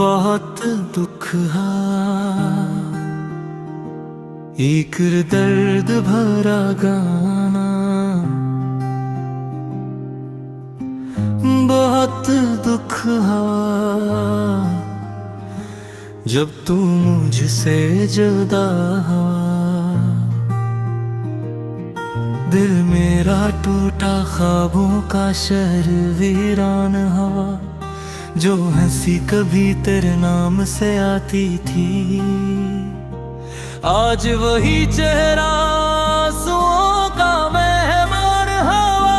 बहुत दुख हा, एक दर्द भरा गाना। बहुत दुख हा जब तू मुझसे जुदा हुआ। दिल मेरा टूटा, ख्वाबों का शहर वीरान हवा। जो हंसी कभी तेरे नाम से आती थी, आज वही चेहरा आंसुओं का मेहमान हवा।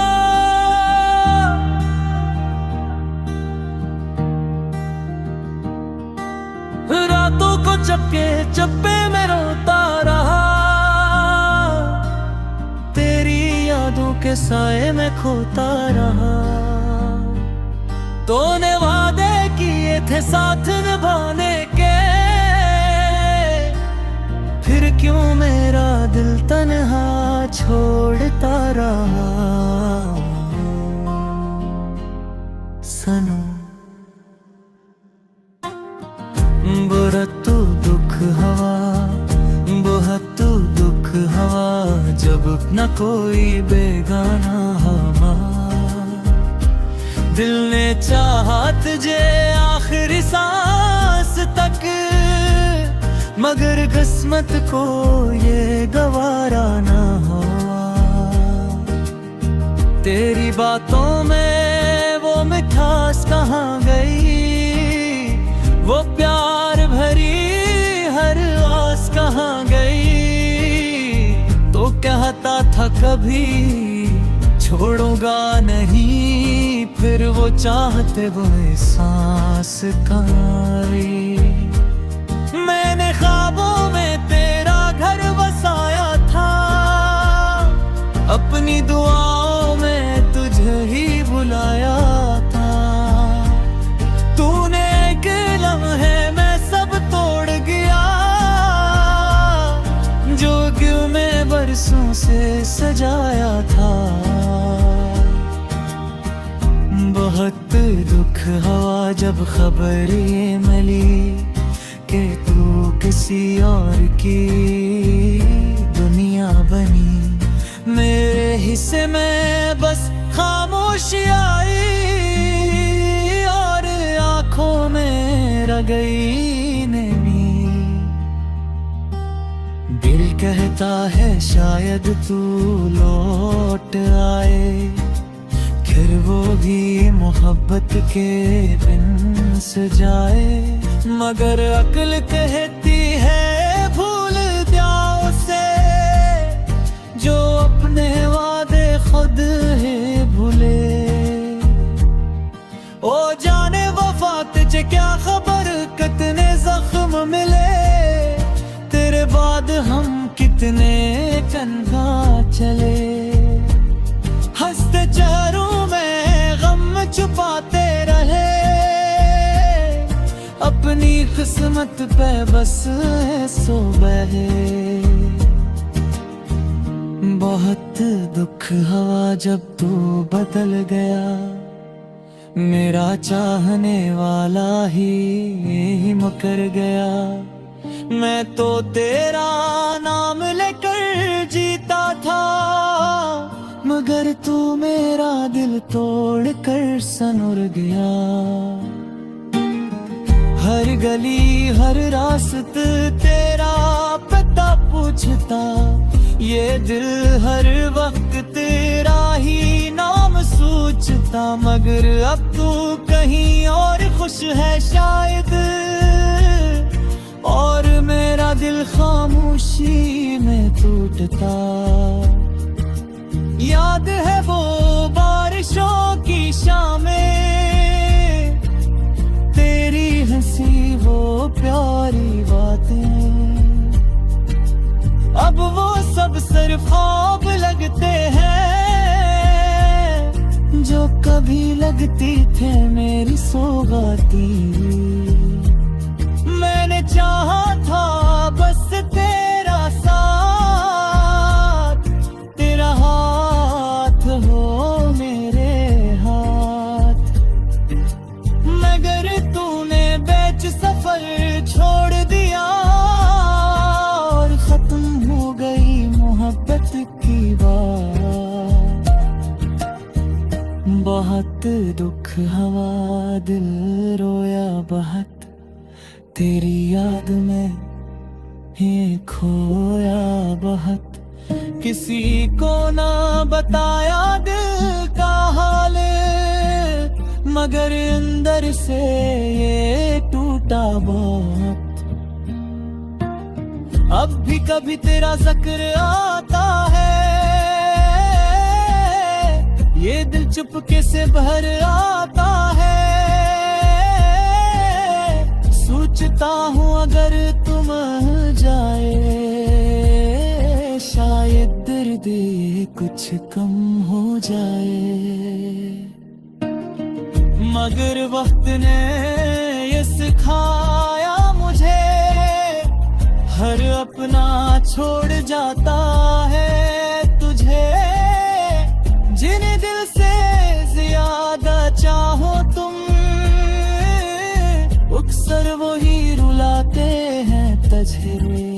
रातों को चप्पे चप्पे में रोता रहा, तेरी यादों के साए में खोता रहा। तूने वादे किए थे साथ निभाने के, फिर क्यों मेरा दिल तन्हा छोड़ता रहा। सनम बहुत दुख हवा, बहुत दुख हवा जब न कोई बेगाना हवा। दिल ने चाहा तुझे आखिरी सांस तक, मगर किस्मत को ये गवारा ना हुआ। तेरी बातों में वो मिठास कहाँ गई, वो प्यार भरी हर आस कहाँ गई। तो कहता था कभी छोड़ूंगा नहीं, फिर वो चाहते वो सांस कहां। मैंने ख्वाबों में तेरा घर बसाया था, अपनी दुआओं में तुझे ही बुलाया था। तूने एक लम्हे में सब तोड़ गया, जो क्यों मैं बरसों से सजाया था। बहुत दुख हुआ जब खबर ये मिली कि तू किसी और की दुनिया बनी। मेरे हिस्से में बस खामोशी आई, और आंखों में रह गई नमी। दिल कहता है शायद तू लौट आए, फिर वो भी मोहब्बत के बिन सजाए। मगर अक्ल कहती है भूल जाओ उसे, जो अपने वादे खुद है भूले। ओ जाने वफा तुझे क्या खबर, कितने जख्म मिले, तेरे बाद हम कितने तन्हा चले। हंसते चेहरों में गम छुपाते रहे, अपनी किस्मत पे बस है सो बहे। बहुत दुख हुआ जब तू बदल गया, मेरा चाहने वाला ही मुकर गया। मैं तो तेरा नाम लेकर जीता था, मगर तू मेरा दिल तोड़ कर सनुर गया। हर गली हर रास्ते तेरा पता पूछता, ये दिल हर वक्त तेरा ही नाम सोचता। मगर अब तू कहीं और खुश है शायद, और मेरा दिल खामोशी में टूटता। याद है वो बारिशों की शामें, तेरी हंसी वो प्यारी बातें। अब वो सब सिर्फ ख्वाब लगते हैं, जो कभी लगती थे मेरी सौगाती। मैंने चाहा था बस तेरा साथ, तेरा हाथ हो मेरे हाथ। मगर तूने बेच हवा दिल रोया बहुत, तेरी याद में ही खोया बहुत। किसी को ना बताया दिल का हाल, मगर अंदर से ये टूटा बहुत। अब भी कभी तेरा जिक्र आता है, ये दिल चुपके से भर आता है। सोचता हूँ अगर तुम जाए, शायद दर्द कुछ कम हो जाए। मगर वक्त ने ये सिखाया मुझे, हर अपना छोड़ जाता है तुझे। जिन्हें दिल से ज्यादा चाहो तुम, अक्सर वही रुलाते हैं तझरे।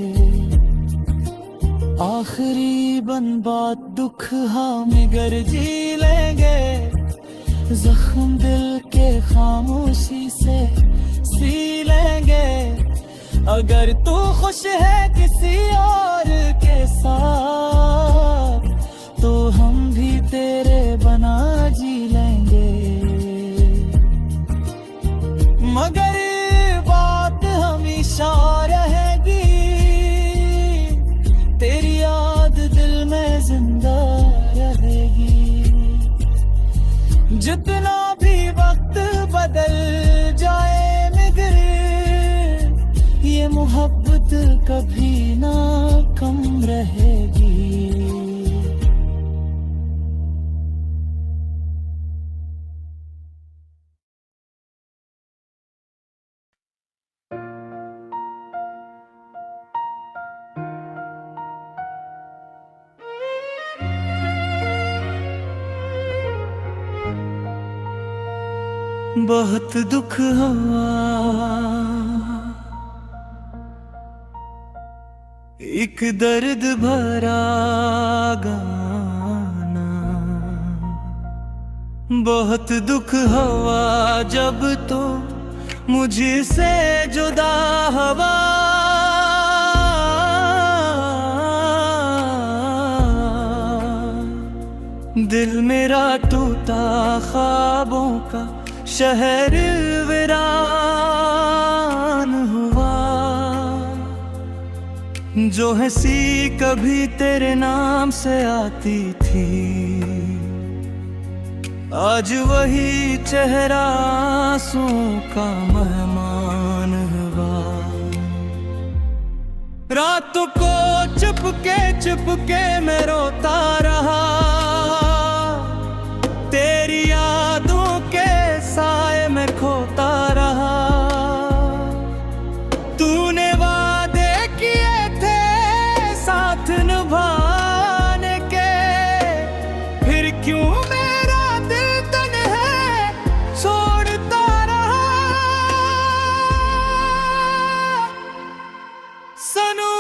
आखिरी बन बात दुख हम गर जी लेंगे, जख्म दिल के खामोशी से सी लेंगे। अगर तू खुश है किसी और के साथ, तो हम भी तेरे बना जी लेंगे। मगर बात हमेशा रहेगी, तेरी याद दिल में जिंदा रहेगी। जितना भी वक्त बदल जाए मगर ये मोहब्बत कभी ना कम रहेगी। बहुत दुख हुआ, एक दर्द भरा गाना। बहुत दुख हुआ जब तो मुझसे जुदा हुआ। दिल मेरा टूटा, ख्वाबों का शहर वीरान हुआ। जो हंसी कभी तेरे नाम से आती थी, आज वही चेहरा आंसुओं का मेहमान हुआ। रातों को चुपके मैं रोता रहा, तेरी यादों के साए में खोता रहा। तूने वादे किए थे साथ निभाने के, फिर क्यों मेरा दिल तन्हा छोड़ता रहा। सनू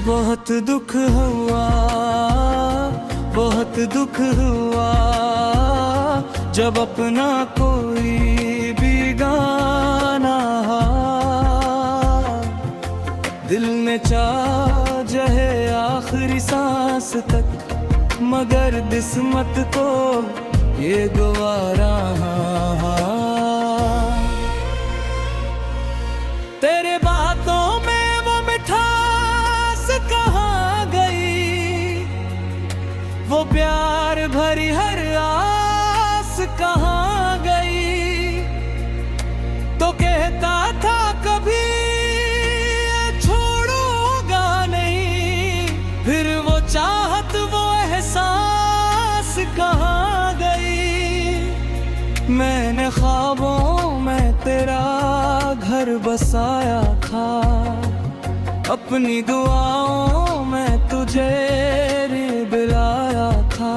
बहुत दुख हुआ, बहुत दुख हुआ जब अपना कोई बेगाना दिल में चाह है आखिरी सांस तक, मगर किस्मत को ये गवारा। तेरे बातों में वो मिठास कहाँ गई, वो प्यार भरी हर आस कहाँ गई। तो कहता था कभी छोड़ूंगा नहीं, फिर वो चाहत वो एहसास कहाँ गई। मैंने ख्वाबों में तेरा घर बसाया था, अपनी दुआओं में तुझे बुलाया था।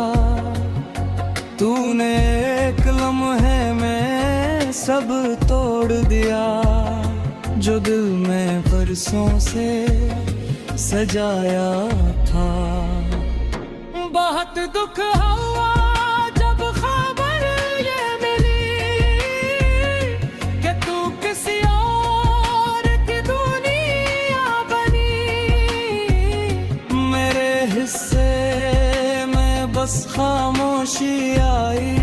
तूने एक लम्हे में सब तोड़ दिया, जो दिल में बरसों से सजाया था। बहुत दुख हुआ जब खबर ये मिली कि तू किसी और की दुनिया बनी। मेरे हिस्से में बस खामोशी आई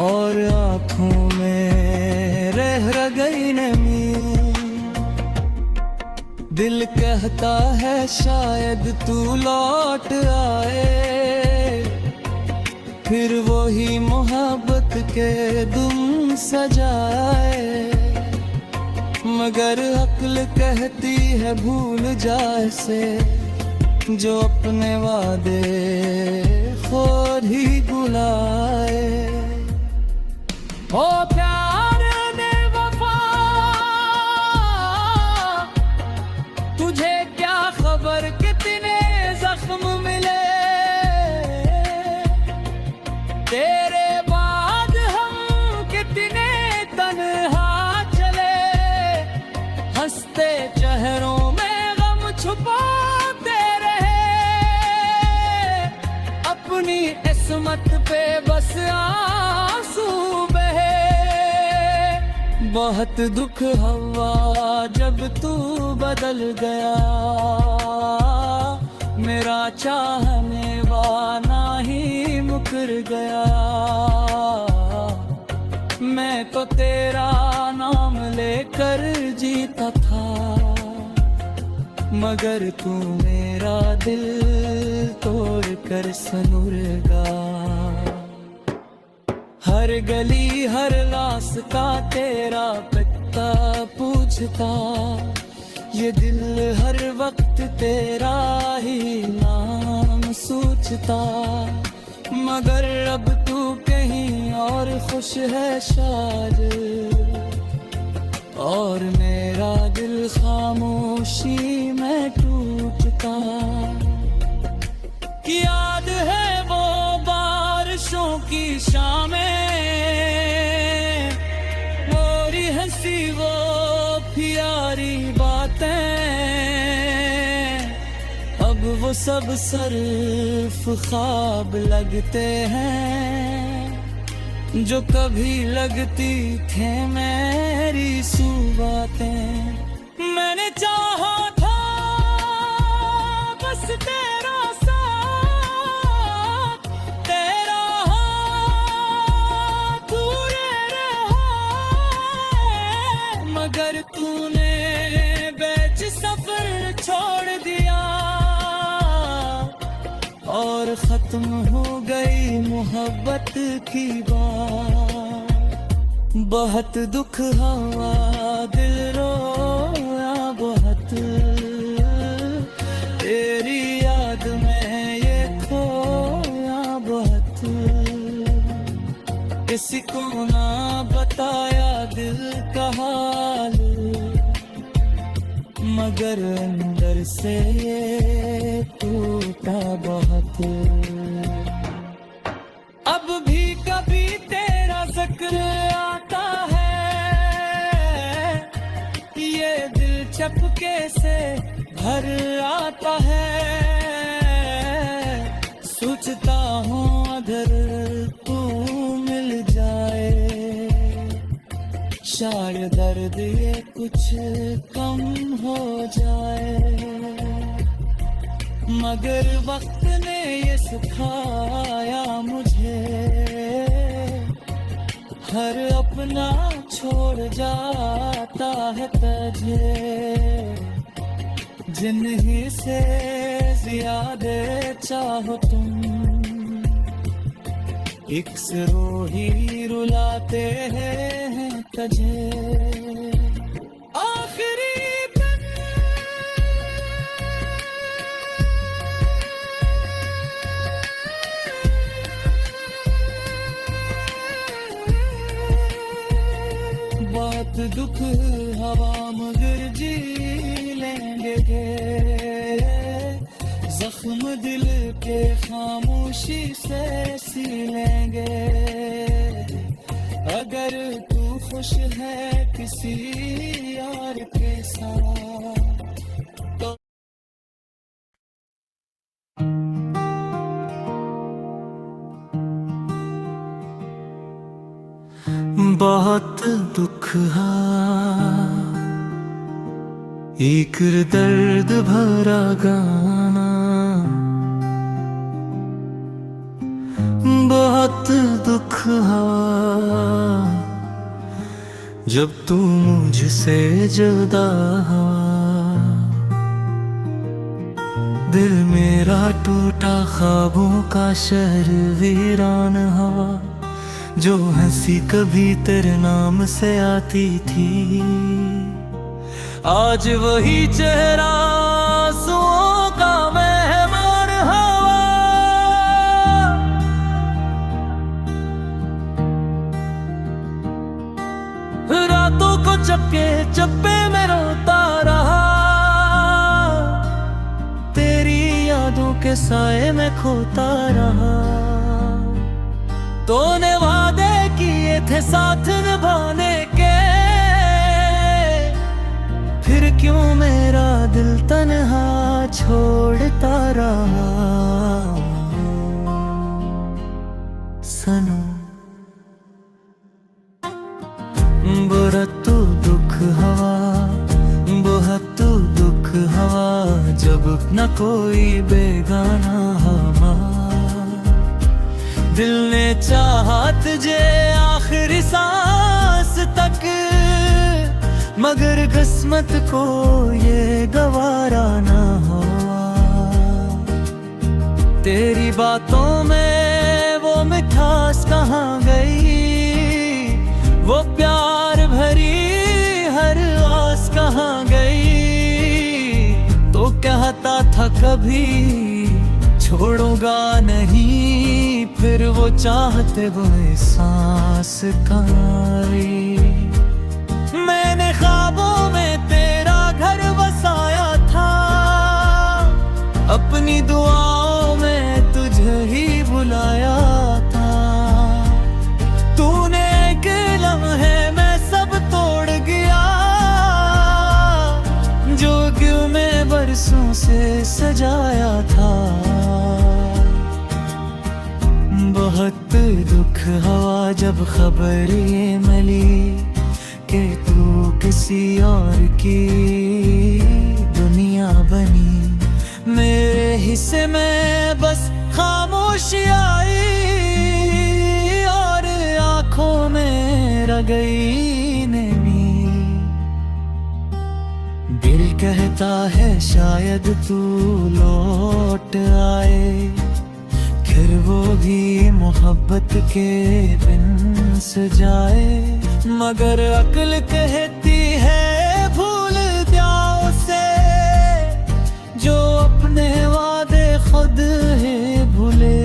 और आँखों में रह गई नमी। दिल कहता है शायद तू लौट आए, फिर वही मोहब्बत के दुम सजाए। मगर अक्ल कहती है भूल जा इसे, जो अपने वादे खुद ही बुलाए। ओ प्यार ने वफा, तुझे क्या खबर कितने जख्म मिले। तेरे बाद हम कितने तन्हा चले, हंसते चेहरों में गम छुपाते रहे। अपनी किस्मत पे बस आंसू बहे। बहुत दुख हुआ जब तू बदल गया, मेरा चाहने वाला ही मुकर गया। मैं तो तेरा नाम लेकर जीता था, मगर तू मेरा दिल तोड़ कर सनुर गा। हर गली हर लाश का तेरा पता पूछता, ये दिल हर वक्त तेरा ही नाम सोचता। मगर अब तू कहीं और खुश है शायद, और मेरा दिल खामोशी में टूटता। याद है वो बारिशों की शामें, मोरी हंसी वो प्यारी बातें। अब वो सब सिर्फ ख्वाब लगते हैं, जो कभी लगती थे मेरी सुबातें। मैंने चाहा था बस तेरा साथ, तेरा हाथ दूरे रहा, मगर तूने बेच सफर छोड़ दिया। और खत्म हो गई मोहब्बत की बात। बहुत दुख हुआ दिल रोया बहुत, तेरी याद में ये खोया बहुत। किसी को ना बताया दिल का हाल, मगर अंदर से ये टूटा बहुत। अब भी कभी तेरा जिक्र आता है, ये दिल चपके से भर आता है। सोचता हूँ अगर तू मिल जाए, शायद दर्द ये कुछ कम हो जाए। मगर वक्त ने ये सिखाया मुझे, हर अपना छोड़ जाता है तुझे। जिन्हीं से ज्यादा चाहो तुम, एक सिरो ही रुलाते हैं तुझे। आखिरी बहुत दुख हवा मगर जी लेंगे गे, जख्म दिल के खामोशी से सी लेंगे। अगर तू खुश खुश है किसी यार के साथ तो बहुत दुख है, एक दर्द भरा गाना, बहुत दुख है जब तू मुझसे जुदा हुआ। दिल मेरा टूटा, ख्वाबों का शहर वीरान हुआ। जो हंसी कभी तेरे नाम से आती थी, आज वही चेहरा आंसुओं का मेहमान हुआ। रातों को चप्पे चप्पे में रोता रहा, तेरी यादों के साए में खोता रहा। तूने वादे किए थे साथ निभाने के, फिर क्यों मेरा दिल तन्हा छोड़ता रहा। सनम बहुत दुख हवा, बहुत दुख हवा जब न कोई बेगाना हमारा। दिल ने चाहा तुझे आखिरी सांस तक, मगर किस्मत को ये गवारा ना हुआ। तेरी बातों में वो मिठास कहाँ गई, वो प्यार भरी हर आस कहाँ गई। तो कहता था कभी छोड़ूंगा नहीं, फिर वो चाहते वो एहसास करी। मैंने ख्वाबों में तेरा घर बसाया था, अपनी दुआओं में तुझे ही बुलाया था। तूने एक लम्हे में सब तोड़ गया, जो क्यों मैं बरसों से सजाया था। बहुत दुख हुआ जब खबर ये मिली कि तू किसी और की दुनिया बनी। मेरे हिस्से में बस खामोशी आई और आंखों में रह गई नमी। दिल कहता है शायद तू लौट आए, फिर वो भी मोहब्बत के बिन सजाए। मगर अक्ल कहती है भूल जाओ उसे, जो अपने वादे खुद है भूले।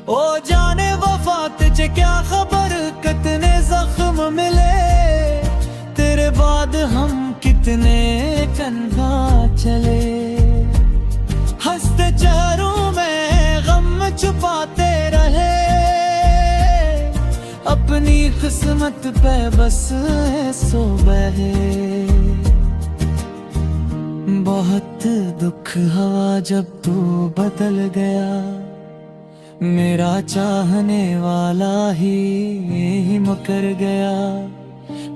ओ जाने वफा तुझे क्या खबर, कितने जख्म मिले, तेरे बाद हम कितने कन्हा चले। हंसते चेहरों में गम छुपाते रहे, अपनी किस्मत पे बस है सो बहे। बहुत दुख हुआ जब तू बदल गया, मेरा चाहने वाला ही मुकर गया।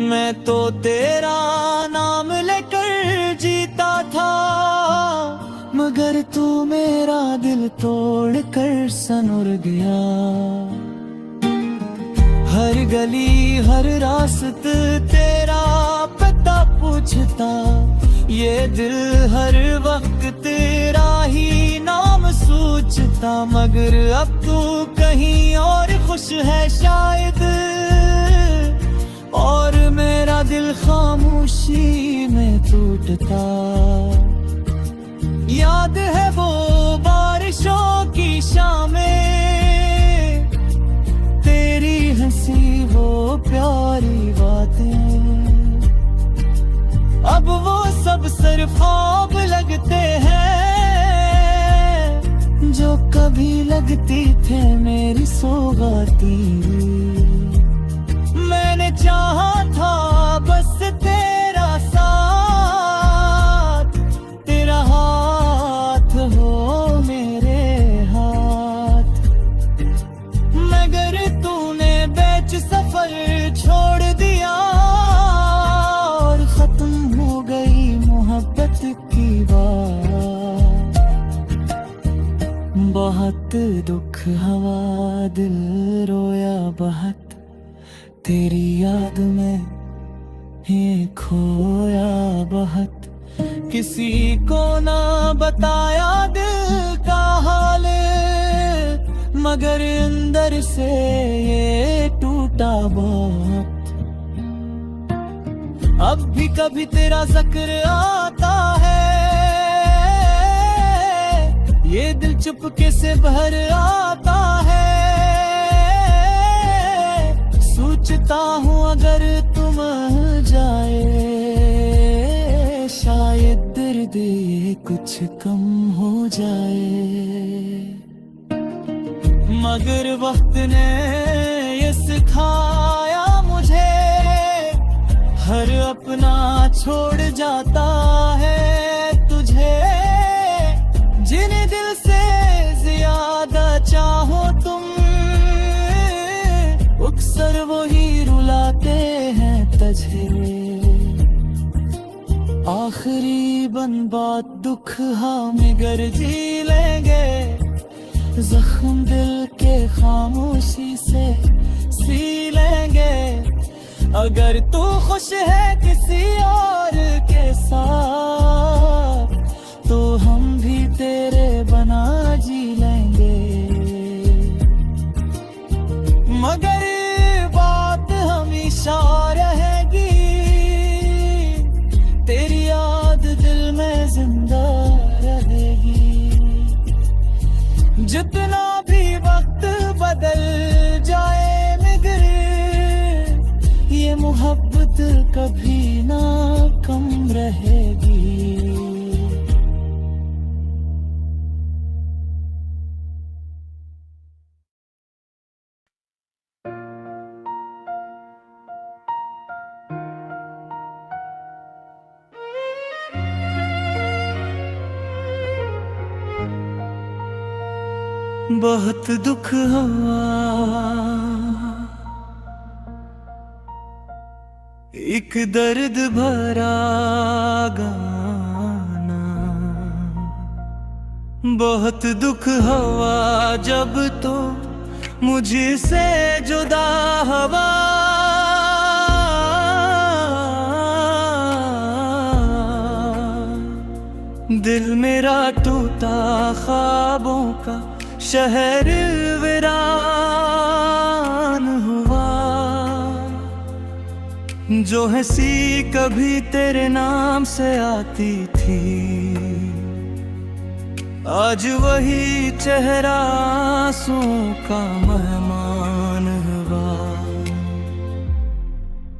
मैं तो तेरा नाम लेकर जीता था, मगर तू मेरा दिल तोड़ कर सनुर गया। हर गली हर रास्ते तेरा पता पूछता, ये दिल हर वक्त तेरा ही नाम सोचता। मगर अब तू कहीं और खुश है शायद, और मेरा दिल खामोशी में टूटता। याद है वो बारिशों की शामें, तेरी हंसी वो प्यारी बातें। अब वो सब सिर्फ ख्वाब लगते हैं, जो कभी लगती थे मेरी सौगाती। बीच सफर छोड़ दिया और खत्म हो गई मोहब्बत की बात। बहुत दुख हवा दिल रोया बहुत, तेरी याद में ही खोया बहुत। किसी को ना बताया दिल का हाल, मगर अंदर से ये टूटा बहुत। अब भी कभी तेरा जिक्र आता है, ये दिल चुपके से भर आता है। सोचता हूँ अगर तुम जाए, शायद दर्द ये कुछ कम हो जाए। मगर वक्त ने ये सिखाया मुझे, हर अपना छोड़ जाता है तुझे। जिन्हें दिल से ज्यादा चाहो तुम, अक्सर वही रुलाते हैं तुझे। आखिरी बन बात दुख हम गर जी लेंगे, जख्म दिल के खामोशी से सी लेंगे। अगर तू खुश है किसी और के साथ, तो हम भी तेरे बना जी लेंगे। मगर बात हमेशा रहेगी, तेरी याद दिल में जिंदा रहेगी। जितना भी वक्त बदल जाए मगर ये मोहब्बत कभी ना कम रहेगी। बहुत दुख हुआ, एक दर्द भरा गाना। बहुत दुख हुआ जब तो मुझसे जुदा हुआ। दिल मेरा टूटा ख्वाबों का शहर वीरान हुआ। जो हंसी कभी तेरे नाम से आती थी, आज वही चेहरा आंसुओं का मेहमान हुआ।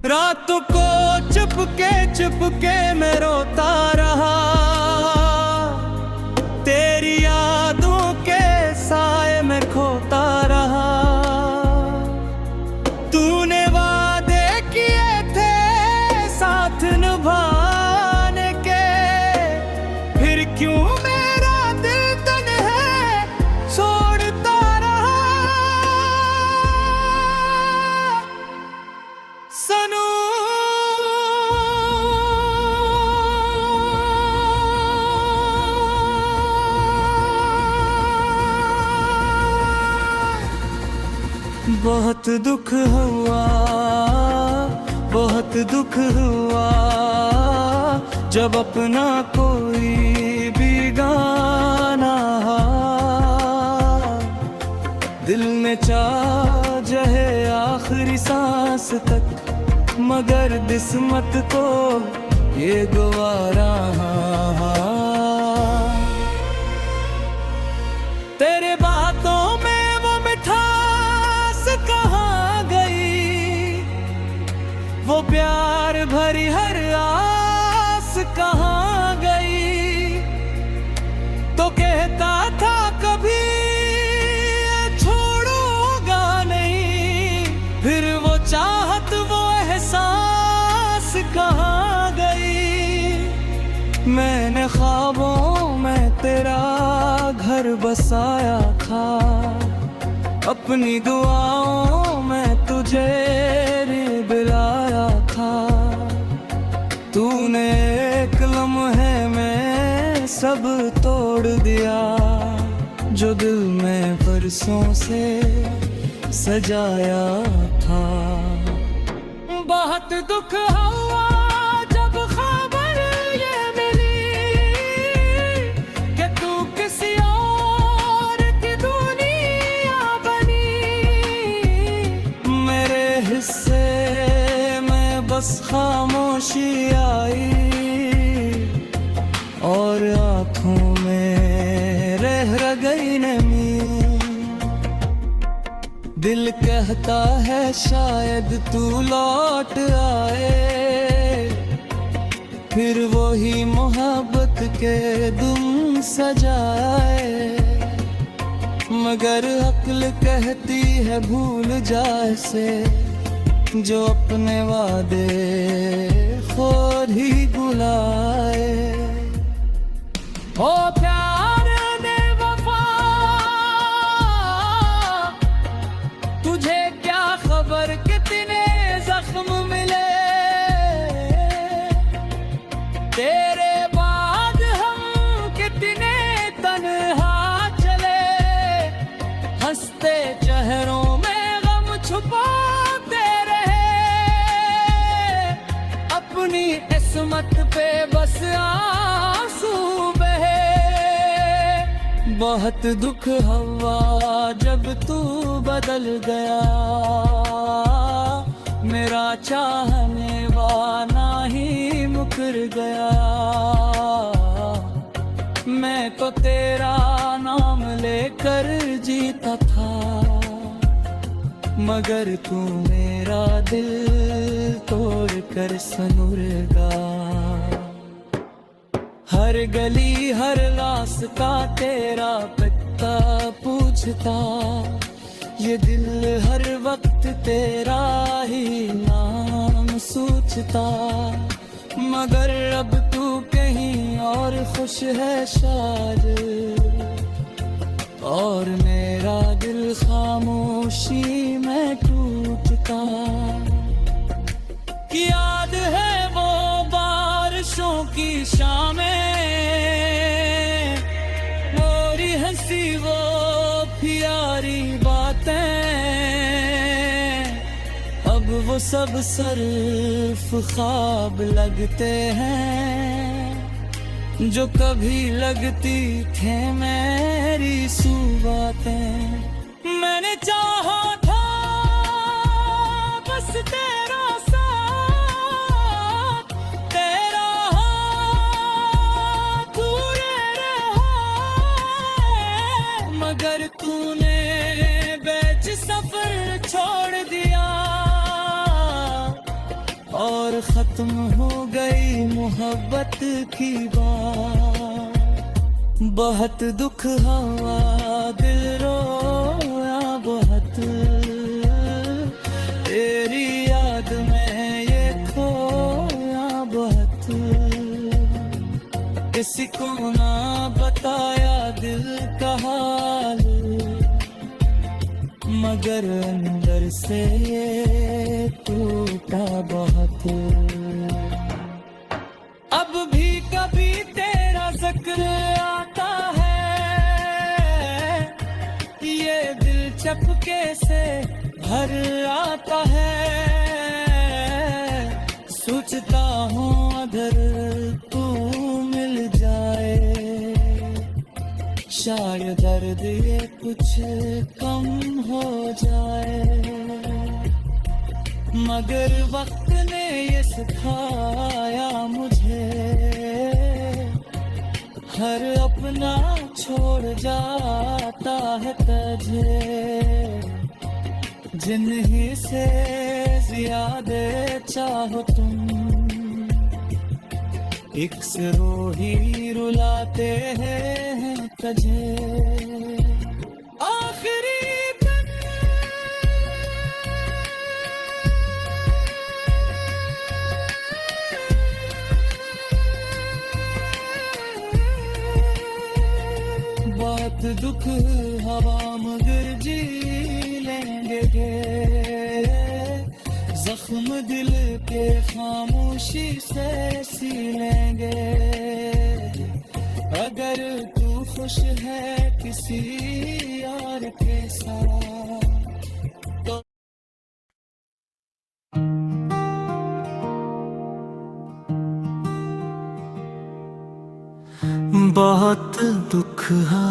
रातों को चुपके मैं रोता रहा, तेरी यादों के साए में खोता रहा। तूने वादे किए थे साथ निभाने के, फिर क्यों मेरा दिल तन्हा छोड़ता रहा। सनू बहुत दुख हुआ, बहुत दुख हुआ जब अपना कोई बेगाना दिल में चाह जहे आखिरी सांस तक, मगर किस्मत को ये गवारा। तेरे बातों में वो मिठास कहाँ गई, वो प्यार भरी हर आस कहाँ गई। तो कहता था कभी छोड़ूंगा नहीं, फिर वो चाहत वो एहसास कहाँ गई। मैंने ख्वाबों में तेरा घर बसाया था, अपनी दुआओं में तुझे जुल्फों से सजाया था। बहुत दुख हुआ जब खबर ये मिली कि तू किसी और की दुनिया बनी। मेरे हिस्से में बस खामोशी आई और आँखों में रह गई नमी। दिल कहता है शायद तू लौट आए, फिर वही मोहब्बत के दुम सजाए। मगर अक्ल कहती है भूल जाए से, जो अपने वादे खुद ही बुलाए। ओ प्यार ने वफा, तुझे क्या खबर कितने जख्म मिले। तेरे बाद हम कितने तन्हा चले, हंसते चेहरों में गम छुपाते रहे। अपनी किस्मत पे बस आंसू बहे। बहुत दुख हुआ जब तू बदल गया, मेरा चाहने वाला ही मुकर गया। मैं तो तेरा नाम लेकर जीता था, मगर तू मेरा दिल तोड़ कर सनुरगा। हर गली हर रास्ता तेरा पता पूछता, ये दिल हर वक्त तेरा ही नाम सोचता। मगर अब तू कहीं और खुश है शायद, और मेरा दिल खामोशी में टूटता। याद है वो बारिशों की शामें, मोरी हंसी वो प्यारी बातें। अब वो सब सिर्फ ख्वाब लगते हैं, जो कभी लगती थे मेरी सुबातें। मैंने चाहा था बस तेरा साथ, तेरा हाथ दूरे रहा। मगर तूने बीच सफर छोड़ दिया, और खत्म हो गई मोहब्बत की बात। बहुत दुख हुआ दिल रोया बहुत, तेरी याद में ये खोया बहुत। किसी को ना बताया दिल का हाल, मगर अंदर से ये टूटा बहुत। अब भी कभी तेरा जिक्र आता है, ये दिल चपके से भर आता है। सोचता हूँ अगर तू मिल जाए, शायद दर्द ये कुछ कम हो जाए। मगर वक्त ने ये सिखाया मुझे, हर अपना छोड़ जाता है तुझे। जिन्हीं से ज्यादा चाहो तुम, एक से ही रुलाते हैं तुझे। आखिरी बहुत दुख हवा मगर जी लेंगे, जख्म दिल के खामोशी से सी लेंगे। अगर तू खुश है किसी यार के साथ। तो बहुत दुख है,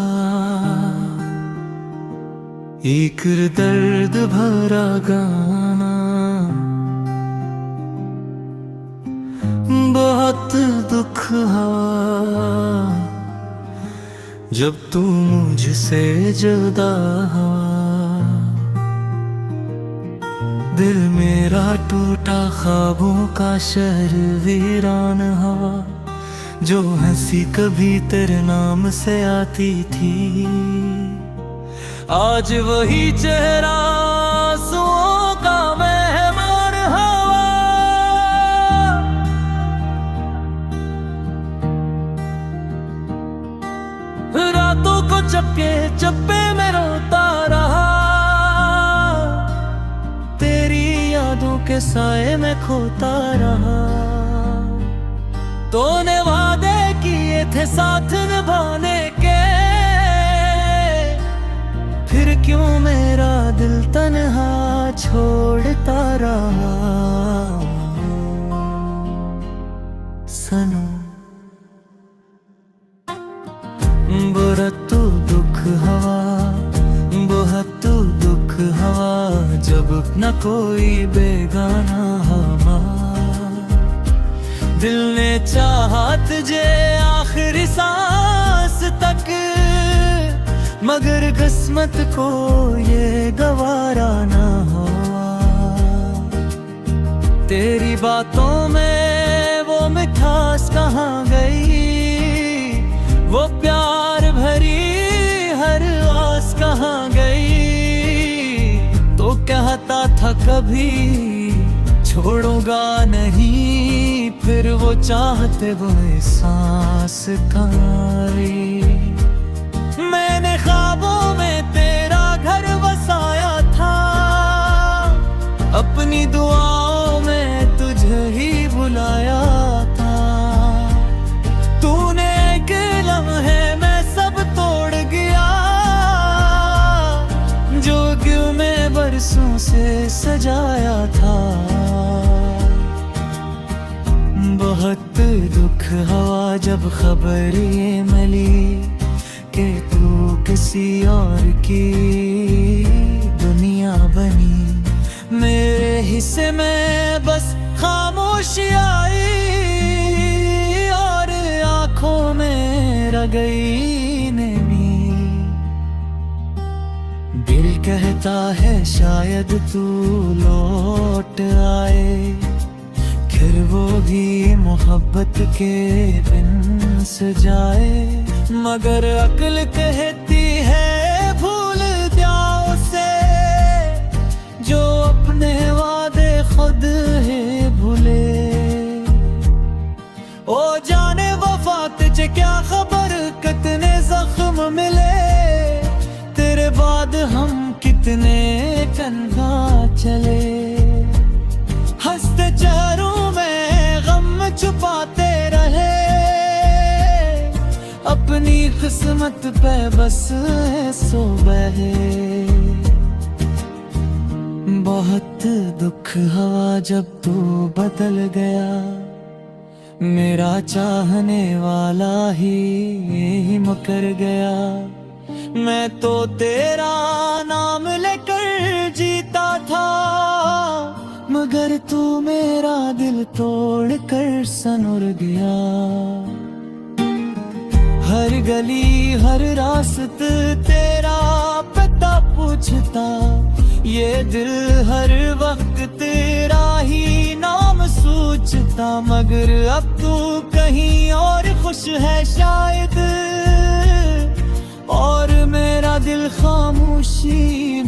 एक दर्द भरा गाना, बहुत दुख है जब तू मुझसे जुदा हुआ। दिल मेरा टूटा, ख्वाबों का शहर वीरान हुआ। जो हंसी कभी तेरे नाम से आती थी, आज वही चेहरा आंसुओं का मेहमान हुआ। रातों को चप्पे चप्पे में रोता रहा, तेरी यादों के साए में खोता रहा। तूने वादे किए थे साथ निभाने के, फिर क्यों मेरा दिल तन्हा छोड़ता रहा। सनम बहुत दुख हवा, बहुत दुख हवा जब न कोई बेगाना हवा। दिल ने चाहा तुझे आखिरी सांस तक, मगर किस्मत को ये गवारा ना हुआ। तेरी बातों में वो मिठास कहाँ गई, वो प्यार भरी हर आस कहाँ गई। तो कहता था कभी छोड़ूंगा नहीं, फिर वो चाहते वो एहसास करी। मैंने ख्वाबों में तेरा घर बसाया था, अपनी दुआओं में तुझे ही बुलाया था। तूने एक लम्हे में सब तोड़ गया, जो क्यों मैं बरसों से सजाया था। बहुत दुख हुआ जब खबर ये मिली कि तू किसी और की दुनिया बनी। मेरे हिस्से में बस खामोशी आई और आंखों में रह गई नमी। दिल कहता है शायद तू लौट आए, फिर वो भी मोहब्बत के बिन सजाए। मगर अक्ल कहती है भूल जाओ उसे, जो अपने वादे खुद है भूले। ओ जाने वफा तुझे क्या खबर, कितने जख्म मिले तेरे बाद, हम कितने तन्हा चले। हंसते चेहरों में गम छुपाते रहे, अपनी किस्मत पे बस सो बहे। बहुत दुख हुआ जब तू बदल गया, मेरा चाहने वाला ही मुकर गया। मैं तो तेरा नाम लेकर जीता था, मगर तू मेरा दिल तोड़ कर सनुर गया। हर गली हर रास्ते तेरा पता पूछता, ये दिल हर वक्त तेरा ही नाम सोचता। मगर अब तू कहीं और खुश है शायद, और मेरा दिल खामोशी